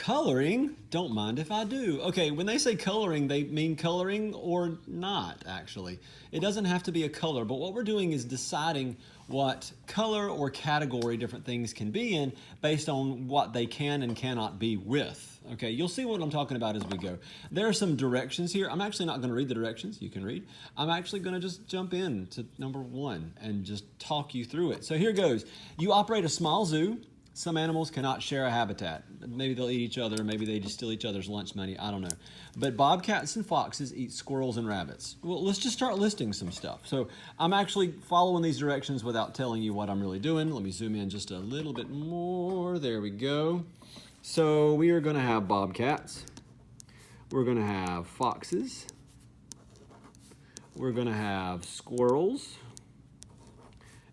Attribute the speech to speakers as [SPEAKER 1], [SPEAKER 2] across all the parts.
[SPEAKER 1] Coloring? Don't mind if I do. Okay, when they say coloring, they mean coloring or not, actually. It doesn't have to be a color, but what we're doing is deciding what color or category different things can be in based on what they can and cannot be with. Okay, you'll see what I'm talking about as we go. There are some directions here. I'm actually not going to read the directions. You can read. I'm actually going to just jump in to number 1 and just talk you through it. So here goes. You operate a small zoo. Some animals cannot share a habitat. Maybe they'll eat each other. Maybe they just steal each other's lunch money. I don't know. But bobcats and foxes eat squirrels and rabbits. Well, let's just start listing some stuff. So I'm actually following these directions without telling you what I'm really doing. Let me zoom in just a little bit more. There we go. So we are going to have bobcats. We're going to have foxes. We're going to have squirrels.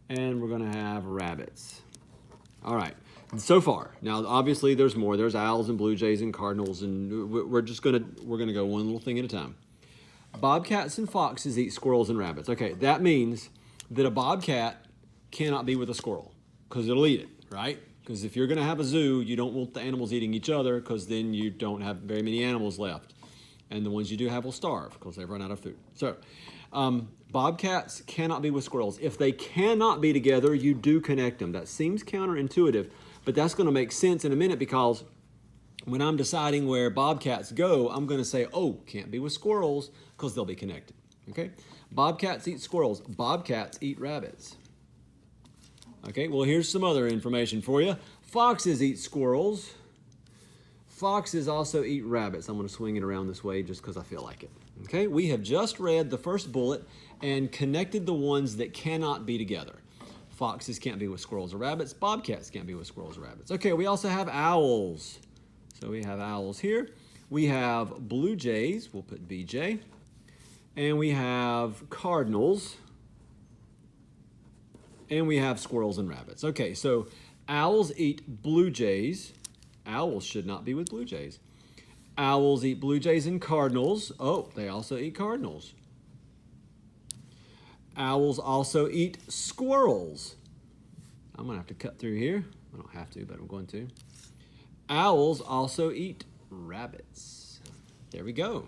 [SPEAKER 1] And we're going to have rabbits. All right. So far. Now, obviously, there's more. There's owls and blue jays and cardinals, and we're gonna go one little thing at a time. Bobcats and foxes eat squirrels and rabbits. Okay, that means that a bobcat cannot be with a squirrel because it'll eat it, right? Because if you're gonna have a zoo, you don't want the animals eating each other because then you don't have very many animals left, and the ones you do have will starve because they've run out of food. So, bobcats cannot be with squirrels. If they cannot be together, you do connect them. That seems counterintuitive, but that's going to make sense in a minute because when I'm deciding where bobcats go, I'm going to say, oh, can't be with squirrels because they'll be connected. Okay? Bobcats eat squirrels. Bobcats eat rabbits. Okay, well, here's some other information for you. Foxes eat squirrels. Foxes also eat rabbits. I'm going to swing it around this way just because I feel like it. Okay, we have just read the first bullet and connected the ones that cannot be together. Foxes can't be with squirrels or rabbits. Bobcats can't be with squirrels or rabbits. Okay, we also have owls. So we have owls here. We have blue jays. We'll put BJ. And we have cardinals. And we have squirrels and rabbits. Okay, so owls eat blue jays. Owls should not be with blue jays. Owls eat blue jays and cardinals. Oh, they also eat cardinals. Owls also eat squirrels. I'm going to have to cut through here. I don't have to, but I'm going to. Owls also eat rabbits. There we go.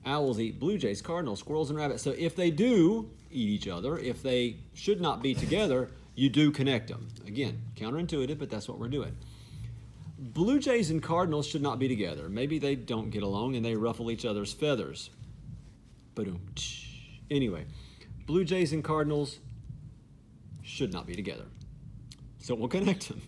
[SPEAKER 1] Owls eat blue jays, cardinals, squirrels, and rabbits. So if they do eat each other, if they should not be together, you do connect them. Again, counterintuitive, but that's what we're doing. Blue jays and cardinals should not be together. Maybe they don't get along and they ruffle each other's feathers. Ba-doom. Anyway, blue jays and cardinals should not be together. So we'll connect them.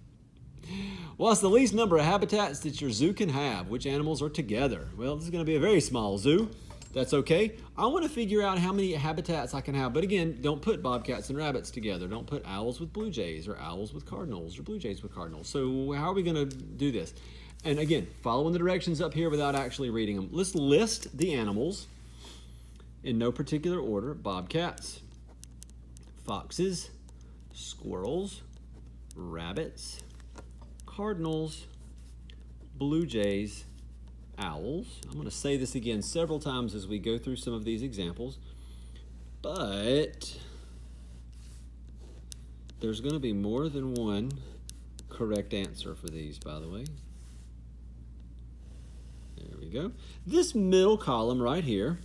[SPEAKER 1] What's the least number of habitats that your zoo can have? Which animals are together? Well, this is going to be a very small zoo. That's okay. I want to figure out how many habitats I can have. But again, don't put bobcats and rabbits together. Don't put owls with blue jays or owls with cardinals or blue jays with cardinals. So how are we going to do this? And again, following the directions up here without actually reading them. Let's list the animals in no particular order. Bobcats, foxes, squirrels, rabbits, cardinals, blue jays, owls. I'm going to say this again several times as we go through some of these examples, but there's going to be more than one correct answer for these, by the way. There we go. This middle column right here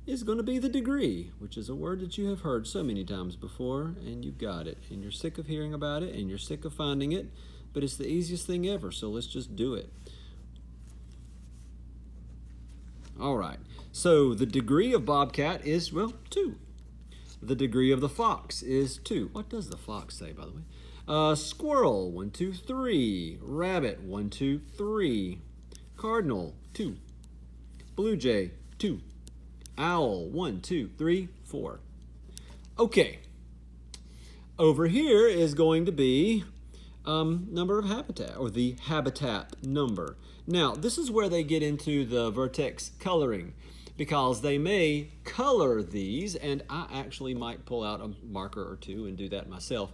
[SPEAKER 1] is going to be the degree, which is a word that you have heard so many times before, and you've got it, and you're sick of hearing about it, and you're sick of finding it, but it's the easiest thing ever, so let's just do it. All right, so the degree of bobcat is, well, 2. The degree of the fox is 2. What does the fox say, by the way? Squirrel, 1, 2, 3. Rabbit, 1, 2, 3. Cardinal, 2. Blue jay, 2. Owl, 1, 2, 3, 4. Okay, over here is going to be number of habitat, or the habitat number. Now, this is where they get into the Vertex coloring, because they may color these, and I actually might pull out a marker or two and do that myself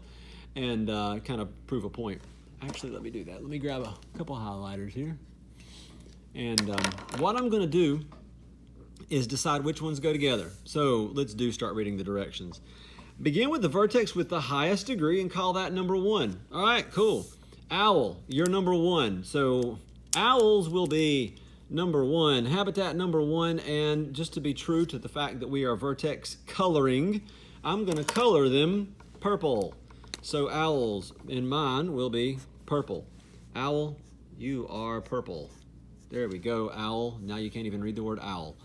[SPEAKER 1] and kind of prove a point. Actually, let me do that. Let me grab a couple highlighters here. And what I'm going to do is decide which ones go together. So let's start reading the directions. Begin with the vertex with the highest degree and call that number 1. All right, cool. Owl, you're number 1. So Owls will be number 1, habitat number 1, and just to be true to the fact that we are Vertex coloring, I'm going to color them purple. So owls in mine will be purple. Owl, you are purple. There we go, owl. Now you can't even read the word owl.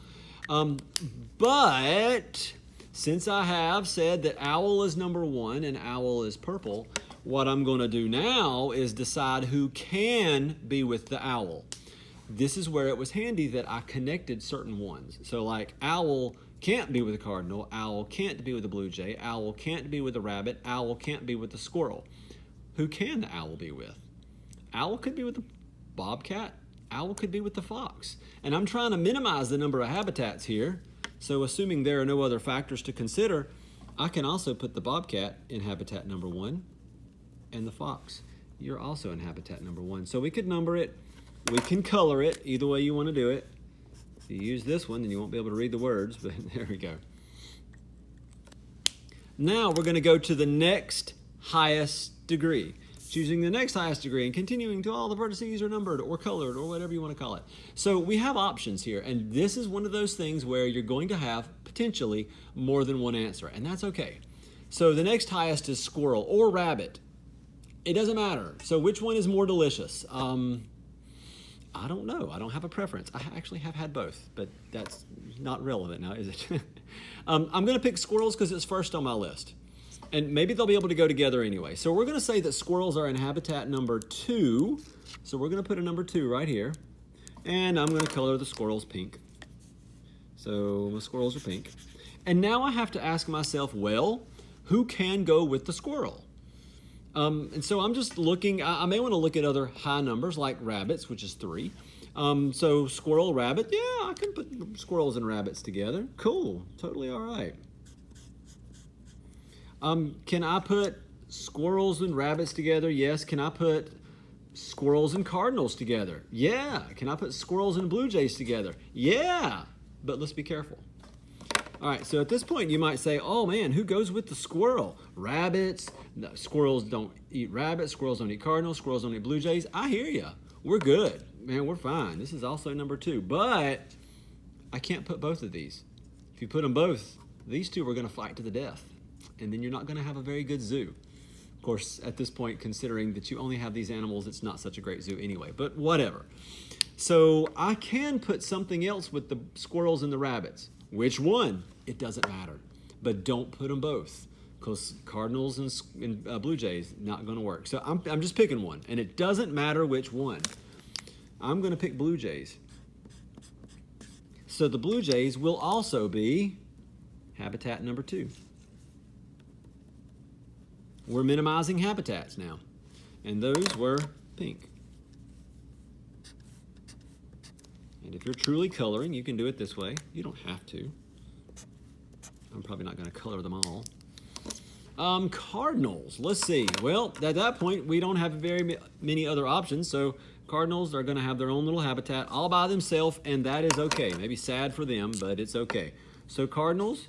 [SPEAKER 1] But since I have said that owl is number 1 and owl is purple, what I'm going to do now is decide who can be with the owl. This is where it was handy that I connected certain ones. So like owl can't be with a cardinal, owl can't be with a blue jay, owl can't be with a rabbit, owl can't be with a squirrel. Who can the owl be with? Owl could be with the bobcat, owl could be with the fox. And I'm trying to minimize the number of habitats here. So assuming there are no other factors to consider, I can also put the bobcat in habitat number 1 and the fox. You're also in habitat number 1. So we could number it, we can color it, either way you want to do it. If you use this one, then you won't be able to read the words, but there we go. Now we're going to go to the next highest degree. Choosing the next highest degree and continuing to all the vertices are numbered or colored or whatever you want to call it. So we have options here, and this is one of those things where you're going to have potentially more than one answer, and that's okay. So the next highest is squirrel or rabbit. It doesn't matter. So which one is more delicious? I don't know. I don't have a preference. I actually have had both, but that's not relevant now, is it? I'm going to pick squirrels because it's first on my list. And maybe they'll be able to go together anyway. So we're going to say that squirrels are in habitat number 2. So we're going to put a number 2 right here. And I'm going to color the squirrels pink. So my squirrels are pink. And now I have to ask myself, well, who can go with the squirrel? And so I'm just looking, I may want to look at other high numbers like rabbits, which is 3. So squirrel, rabbit, yeah, I can put squirrels and rabbits together. Cool, totally all right. Can I put squirrels and rabbits together? Yes. Can I put squirrels and cardinals together? Yeah. Can I put squirrels and blue jays together? Yeah. But let's be careful. All right, so at this point you might say, oh man, who goes with the squirrel? Rabbits, no, squirrels don't eat rabbits, squirrels don't eat cardinals, squirrels don't eat blue jays. I hear you. We're good. Man, we're fine. This is also number 2, but I can't put both of these. If you put them both, these two are going to fight to the death, and then you're not going to have a very good zoo. Of course, at this point, considering that you only have these animals, it's not such a great zoo anyway, but whatever. So I can put something else with the squirrels and the rabbits. Which one? It doesn't matter. But don't put them both, because cardinals and blue jays, not going to work. So I'm just picking one, and it doesn't matter which one. I'm going to pick blue jays. So the blue jays will also be habitat number 2. We're minimizing habitats now, and those were pink. And if you're truly coloring, you can do it this way. You don't have to. I'm probably not going to color them all. Cardinals, let's see. Well, at that point, we don't have very many other options, so cardinals are going to have their own little habitat all by themselves, and that is okay. Maybe sad for them, but it's okay. So cardinals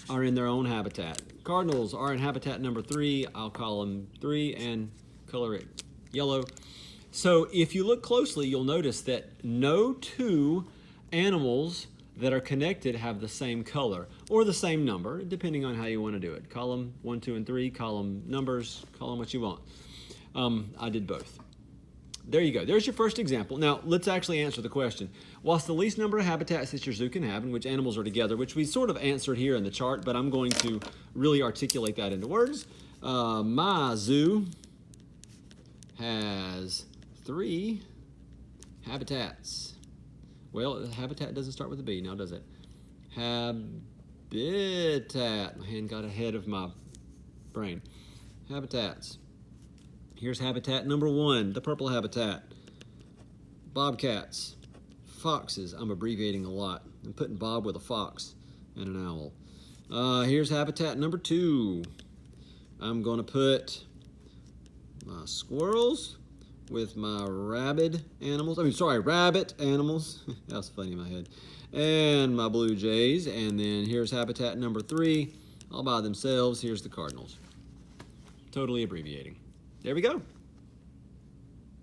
[SPEAKER 1] are in their own habitat. Cardinals are in habitat number 3. I'll call them 3 and color it yellow. So if you look closely, you'll notice that no 2 animals that are connected have the same color or the same number, depending on how you want to do it. Column 1, 2, and 3, column numbers, call them what you want. I did both. There you go. There's your first example. Now, let's actually answer the question. What's the least number of habitats that your zoo can have in which animals are together, which we sort of answered here in the chart, but I'm going to really articulate that into words. My zoo has 3 habitats. Well, habitat doesn't start with a B now, does it? Habitat. My hand got ahead of my brain. Habitats. Here's habitat number 1, the purple habitat. Bobcats. Foxes. I'm abbreviating a lot. I'm putting Bob with a fox and an owl. Here's habitat number 2. I'm going to put my squirrels with my rabbit animals. That was funny in my head. And my blue jays. And then here's habitat number 3. All by themselves. Here's the cardinals. Totally abbreviating. There we go.